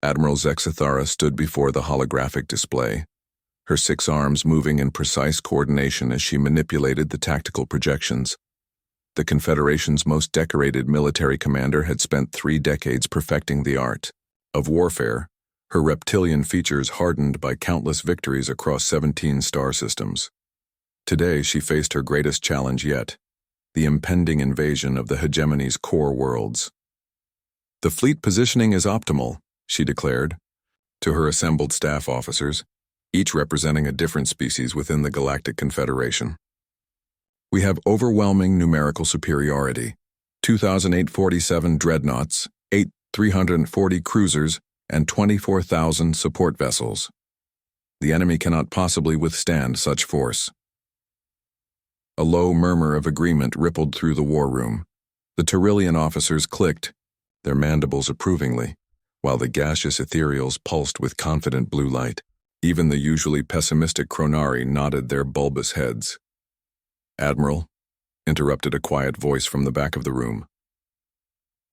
Admiral Zexithara stood before the holographic display, her 6 arms moving in precise coordination as she manipulated the tactical projections. The Confederation's most decorated military commander had spent 3 decades perfecting the art of warfare, her reptilian features hardened by countless victories across 17 star systems. Today she faced her greatest challenge yet, the impending invasion of the hegemony's core worlds. "The fleet positioning is optimal," she declared, to her assembled staff officers, each representing a different species within the Galactic Confederation. "We have overwhelming numerical superiority: 2,847 dreadnoughts, 8,340 cruisers, and 24,000 support vessels. The enemy cannot possibly withstand such force." A low murmur of agreement rippled through the war room. The Tyrillian officers clicked, their mandibles approvingly, while the gaseous ethereals pulsed with confident blue light. Even the usually pessimistic Chronari nodded their bulbous heads. "Admiral," interrupted a quiet voice from the back of the room.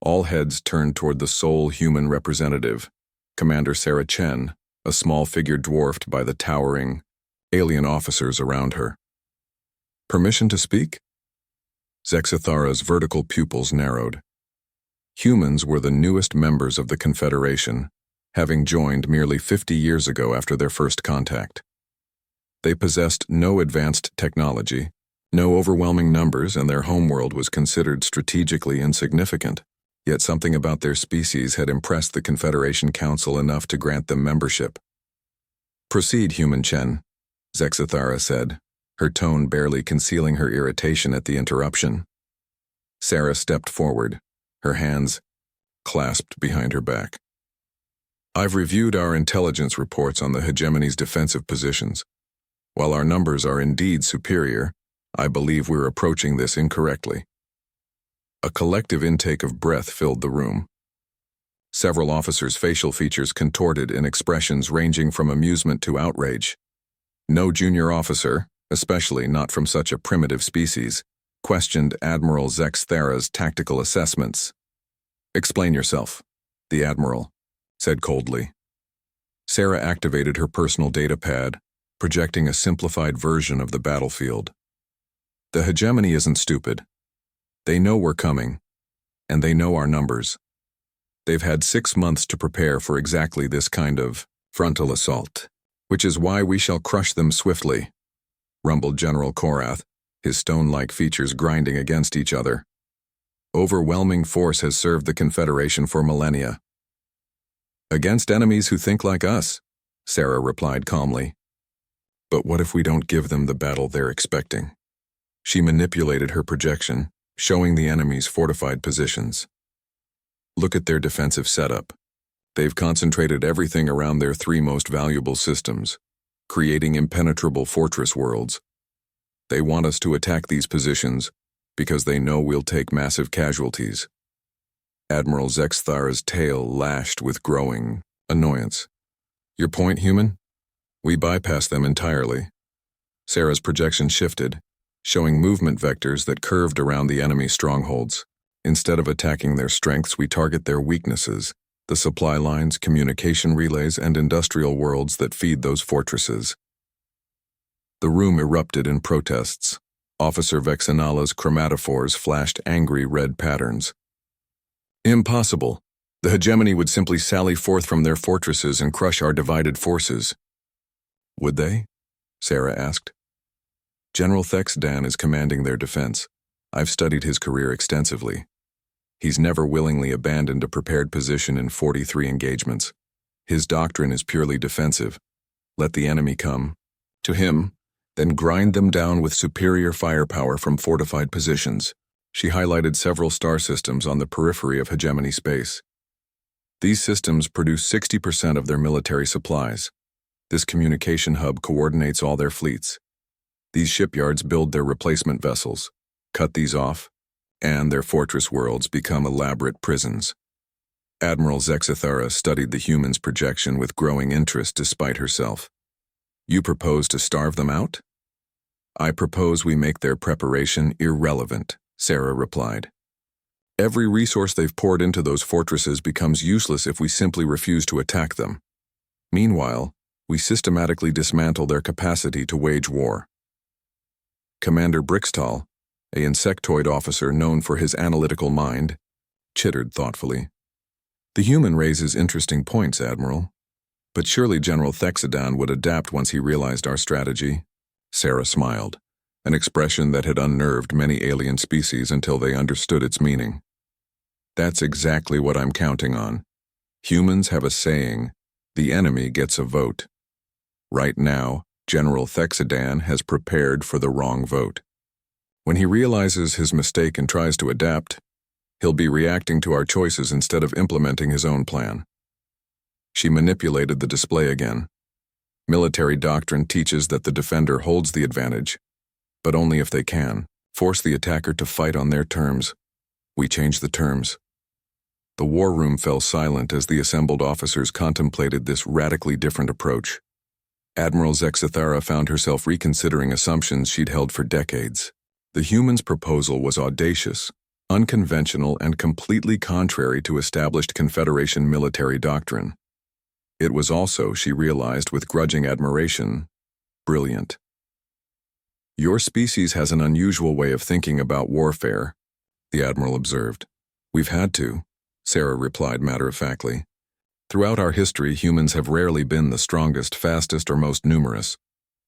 All heads turned toward the sole human representative, Commander Sarah Chen, a small figure dwarfed by the towering alien officers around her. "Permission to speak?" Zexithara's vertical pupils narrowed. Humans were the newest members of the Confederation, having joined merely 50 years ago after their first contact. They possessed no advanced technology, no overwhelming numbers, and their homeworld was considered strategically insignificant. Yet something about their species had impressed the Confederation Council enough to grant them membership. "Proceed, Human Chen," Zexithara said, her tone barely concealing her irritation at the interruption. Sarah stepped forward, her hands clasped behind her back. "I've reviewed our intelligence reports on the hegemony's defensive positions. While our numbers are indeed superior, I believe we're approaching this incorrectly." A collective intake of breath filled the room. Several officers' facial features contorted in expressions ranging from amusement to outrage. No junior officer, especially not from such a primitive species, questioned Admiral Zexithara's tactical assessments. "Explain yourself," the Admiral said coldly. Sarah activated her personal data pad, projecting a simplified version of the battlefield. "The hegemony isn't stupid. They know we're coming, and they know our numbers. They've had 6 months to prepare for exactly this kind of frontal assault, which is why we shall crush them swiftly," rumbled General Korath, his stone-like features grinding against each other. "Overwhelming force has served the Confederation for millennia." "Against enemies who think like us," Sarah replied calmly. "But what if we don't give them the battle they're expecting?" She manipulated her projection, showing the enemy's fortified positions. "Look at their defensive setup. They've concentrated everything around their 3 most valuable systems, creating impenetrable fortress worlds. They want us to attack these positions because they know we'll take massive casualties." Admiral Zexithara's tail lashed with growing annoyance. "Your point, Human? We bypass them entirely." Sarah's projection shifted, showing movement vectors that curved around the enemy strongholds. "Instead of attacking their strengths, we target their weaknesses, the supply lines, communication relays, and industrial worlds that feed those fortresses." The room erupted in protests. Officer Vexanala's chromatophores flashed angry red patterns. "Impossible. The hegemony would simply sally forth from their fortresses and crush our divided forces." "Would they?" Sarah asked. "General Thex Dan is commanding their defense. I've studied his career extensively. He's never willingly abandoned a prepared position in 43 engagements. His doctrine is purely defensive. Let the enemy come to him, then grind them down with superior firepower from fortified positions." She highlighted several star systems on the periphery of hegemony space. "These systems produce 60% of their military supplies. This communication hub coordinates all their fleets. These shipyards build their replacement vessels. Cut these off, and their fortress worlds become elaborate prisons." Admiral Zexithara studied the humans' projection with growing interest despite herself. "You propose to starve them out?" "I propose we make their preparation irrelevant," Sarah replied. Every resource they've poured into those fortresses becomes useless if we simply refuse to attack them. Meanwhile, we systematically dismantle their capacity to wage war. Commander Brixtall, an insectoid officer known for his analytical mind, chittered thoughtfully. The human raises interesting points, Admiral. But surely General Thexodon would adapt once he realized our strategy. Sarah smiled, an expression that had unnerved many alien species until they understood its meaning. That's exactly what I'm counting on. Humans have a saying, the enemy gets a vote. Right now, General Thexodon has prepared for the wrong vote. When he realizes his mistake and tries to adapt, he'll be reacting to our choices instead of implementing his own plan. She manipulated the display again. Military doctrine teaches that the defender holds the advantage, but only if they can. Force the attacker to fight on their terms. We change the terms. The war room fell silent as the assembled officers contemplated this radically different approach. Admiral Zexithara found herself reconsidering assumptions she'd held for decades. The human's proposal was audacious, unconventional, and completely contrary to established Confederation military doctrine. It was also, she realized with grudging admiration, brilliant. Your species has an unusual way of thinking about warfare, the Admiral observed. We've had to, Sarah replied matter-of-factly. Throughout our history, humans have rarely been the strongest, fastest, or most numerous.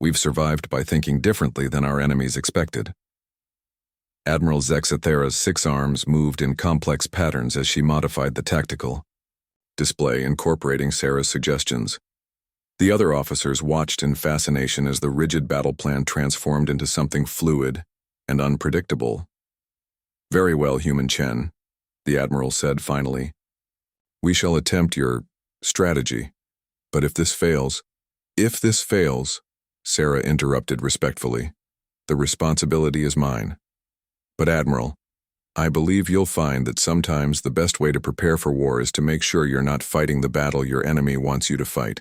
We've survived by thinking differently than our enemies expected. Admiral Zexithara's 6 arms moved in complex patterns as she modified the tactical display, incorporating Sarah's suggestions. The other officers watched in fascination as the rigid battle plan transformed into something fluid and unpredictable. Very well, Human Chen, the Admiral said finally. We shall attempt your strategy, but if this fails, Sarah interrupted respectfully, the responsibility is mine. But Admiral, I believe you'll find that sometimes the best way to prepare for war is to make sure you're not fighting the battle your enemy wants you to fight.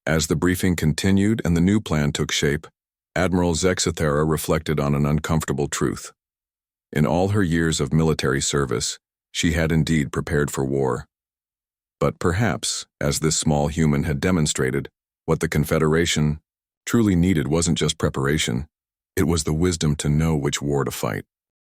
As the briefing continued and the new plan took shape, Admiral Zexithara reflected on an uncomfortable truth. In all her years of military service, she had indeed prepared for war. But perhaps, as this small human had demonstrated, what the Confederation truly needed wasn't just preparation, it was the wisdom to know which war to fight.